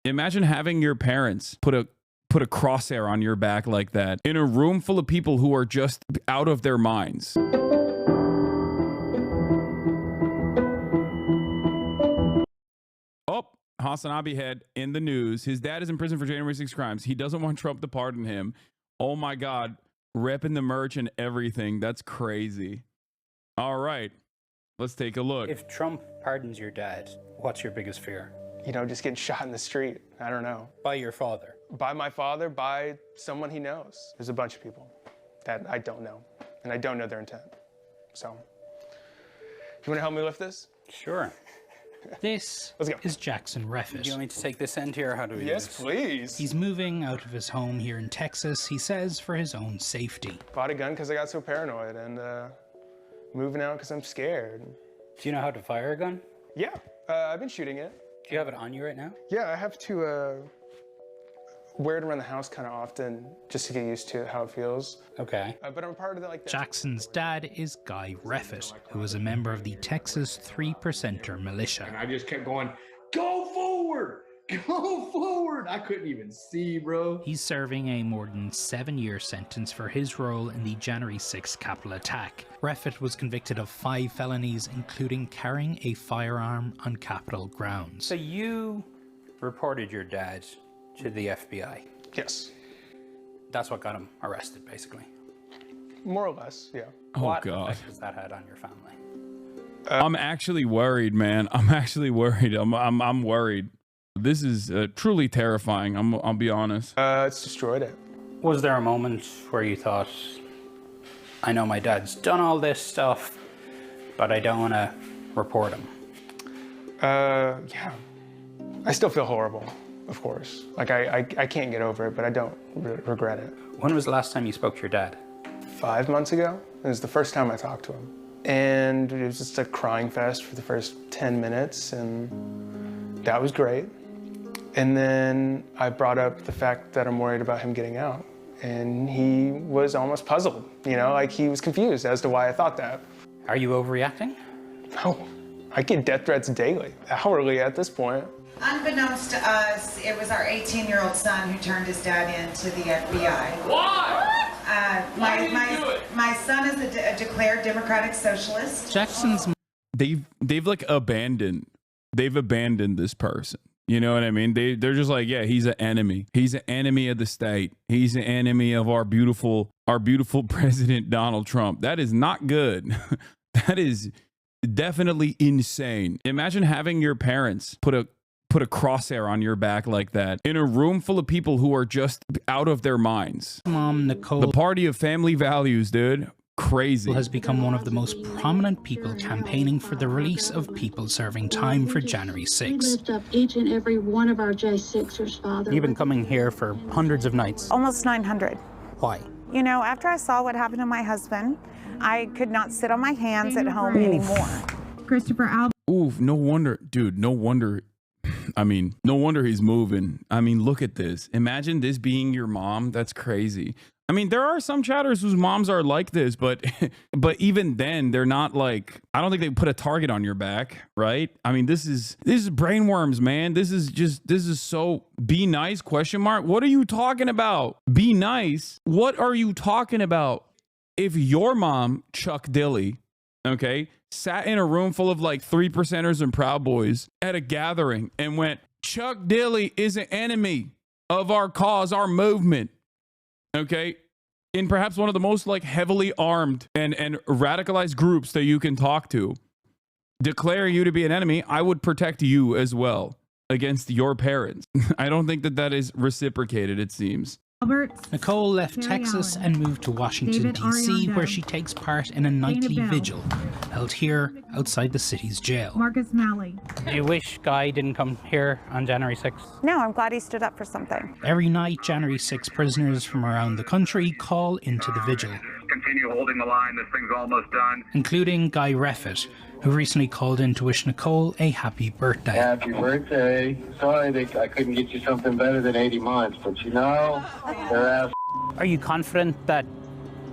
Imagine having your parents put a crosshair on your back like that in a room full of people who are just out of their minds. Oh, HasanAbi head in the news. His dad is in prison for January 6 crimes. He doesn't want Trump to pardon him. Oh my God. Repping the merch and everything. That's crazy. All right. Let's take a look. If Trump pardons your dad, what's your biggest fear? You know, just getting shot in the street. I don't know. By your father? By my father, by someone he knows. There's a bunch of people that I don't know, and I don't know their intent. So, you want to help me lift this? Sure. This is Jackson Reffitt. Do you want me to take this end here, or how do we do this? Yes, please. He's moving out of his home here in Texas, he says, for his own safety. Bought a gun because I got so paranoid, and moving out because I'm scared. Do you know how to fire a gun? Yeah, I've been shooting it. Do you have it on you right now? Yeah, I have to wear it around the house kind of often just to get used to how it feels. Okay. But I'm part of the, like... Jackson's dad is Guy Reffitt, who is a member of the Texas 3%er militia. And I just kept going, go forward! Go forward! I couldn't even see, bro. He's serving a more than 7-year sentence for his role in the January 6th Capitol attack. Reffitt was convicted of 5 felonies, including carrying a firearm on Capitol grounds. So you reported your dad to the FBI? Yes. That's what got him arrested, basically? More or less, yeah. Oh, what God. effect has that had on your family? I'm actually worried, man. I'm actually worried. I'm worried. This is truly terrifying. I'll be honest. It's destroyed it. Was there a moment where you thought, I know my dad's done all this stuff, but I don't want to report him? Yeah. I still feel horrible, of course. Like, I can't get over it, but I don't regret it. When was the last time you spoke to your dad? 5 months ago. It was the first time I talked to him. And it was just a crying fest for the first 10 minutes, and that was great. And then I brought up the fact that I'm worried about him getting out. And he was almost puzzled, you know, like he was confused as to why I thought that. Are you overreacting? No, I get death threats daily, hourly at this point. Unbeknownst to us, it was our 18-year-old son who turned his dad in to the FBI. Why? My son is a declared democratic socialist. Jackson's... They've like abandoned this person. You know what I mean? They're just like, yeah, he's an enemy. He's an enemy of the state. He's an enemy of our beautiful president, Donald Trump. That is not good. That is definitely insane. Imagine having your parents put a crosshair on your back like that in a room full of people who are just out of their minds. Mom, Nicole... The party of family values, dude. Crazy. Has become one of the most prominent people campaigning for the release of people serving time for January 6th. We lift up each and every one of our J6ers, Father. You've been coming here for hundreds of nights. Almost 900. Why? You know, after I saw what happened to my husband, I could not sit on my hands at home anymore. Christopher Alba. Oof, no wonder, dude, no wonder. I mean, no wonder he's moving. I mean, look at this. Imagine this being your mom. That's crazy. I mean, there are some chatters whose moms are like this, but even then, they're not like, I don't think they put a target on your back, right? I mean, this is brainworms, man. This is so, be nice, question mark. What are you talking about? Be nice. What are you talking about? If your mom, Chuck Dilly, okay, sat in a room full of like 3%ers and Proud Boys at a gathering and went, Chuck Dilly is an enemy of our cause, our movement. Okay, in perhaps one of the most like heavily armed and radicalized groups that you can talk to, declare you to be an enemy, I would protect you as well against your parents. I don't think that is reciprocated, it seems. Nicole left Texas and moved to Washington, D.C., where she takes part in a nightly vigil held here outside the city's jail. Marcus Malley. Do you wish Guy didn't come here on January 6th? No, I'm glad he stood up for something. Every night, January 6 prisoners from around the country call into the vigil. Continue holding the line, this thing's almost done. Including Guy Reffitt, who recently called in to wish Nicole a happy birthday. Happy birthday. Sorry I couldn't get you something better than 80 months, but you know, they're ass. Are you confident that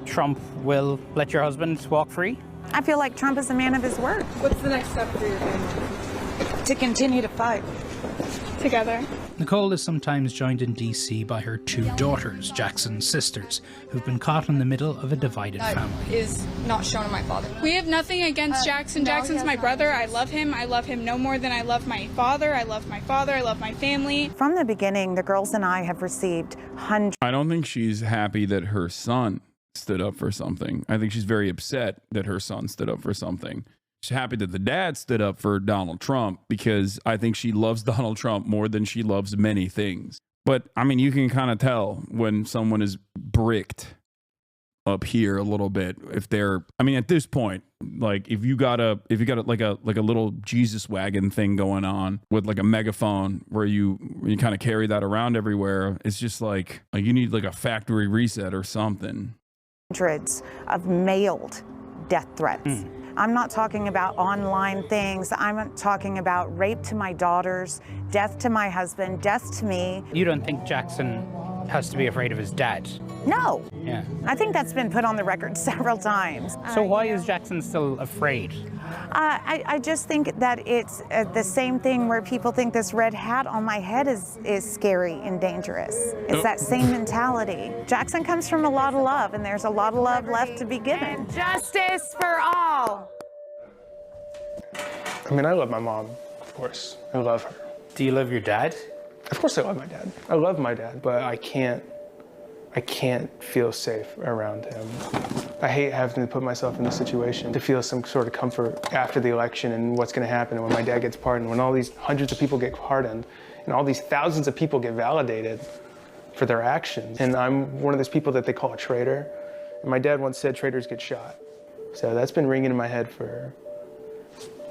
Trump will let your husband walk free? I feel like Trump is a man of his word. What's the next step for your family? To continue to fight. together. Nicole is sometimes joined in DC by her 2 daughters, Jackson's sisters, who've been caught in the middle of a divided family. Is not shown on my father. We have nothing against Jackson. Jackson's my brother. I love him. I love him no more than I love my father. I love my father. I love my family. From the beginning, the girls and I have received hundreds. I don't think she's happy that her son stood up for something. I think she's very upset that her son stood up for something. She's happy that the dad stood up for Donald Trump because I think she loves Donald Trump more than she loves many things. But I mean, you can kind of tell when someone is bricked up here a little bit. If they're, I mean, at this point, like if you got a like a little Jesus wagon thing going on with like a megaphone where you kind of carry that around everywhere, it's just like you need like a factory reset or something. Hundreds of mailed death threats. I'm not talking about online things. I'm talking about rape to my daughters, death to my husband, death to me. You don't think Jackson has to be afraid of his dad? No. Yeah. I think that's been put on the record several times. So why is Jackson still afraid? I just think that it's the same thing where people think this red hat on my head is scary and dangerous. It's that same mentality. Jackson comes from a lot of love, and there's a lot of love left to be given. And justice for all. I mean, I love my mom, of course. I love her. Do you love your dad? Of course I love my dad. I love my dad, but I can't feel safe around him. I hate having to put myself in this situation to feel some sort of comfort after the election and what's going to happen when my dad gets pardoned, when all these hundreds of people get pardoned, and all these thousands of people get validated for their actions. And I'm one of those people that they call a traitor. And my dad once said traitors get shot. So that's been ringing in my head for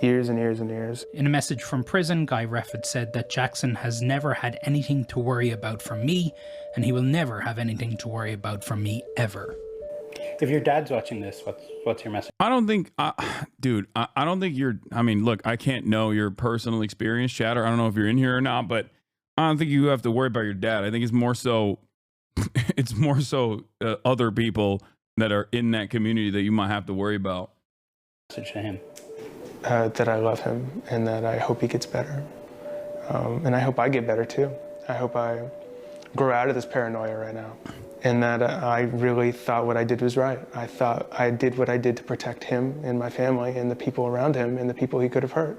years and years and years. In a message from prison, Guy Reffitt said that Jackson has never had anything to worry about from me, and he will never have anything to worry about from me ever. If your dad's watching this, what's your message? I don't think, dude, I don't think you're, I mean, look, I can't know your personal experience, Chatter. I don't know if you're in here or not, but I don't think you have to worry about your dad. I think it's more so, other people that are in that community that you might have to worry about. Message to him. That I love him and that I hope he gets better. And I hope I get better too. I hope I grow out of this paranoia right now. And that I really thought what I did was right. I thought I did what I did to protect him and my family and the people around him and the people he could have hurt.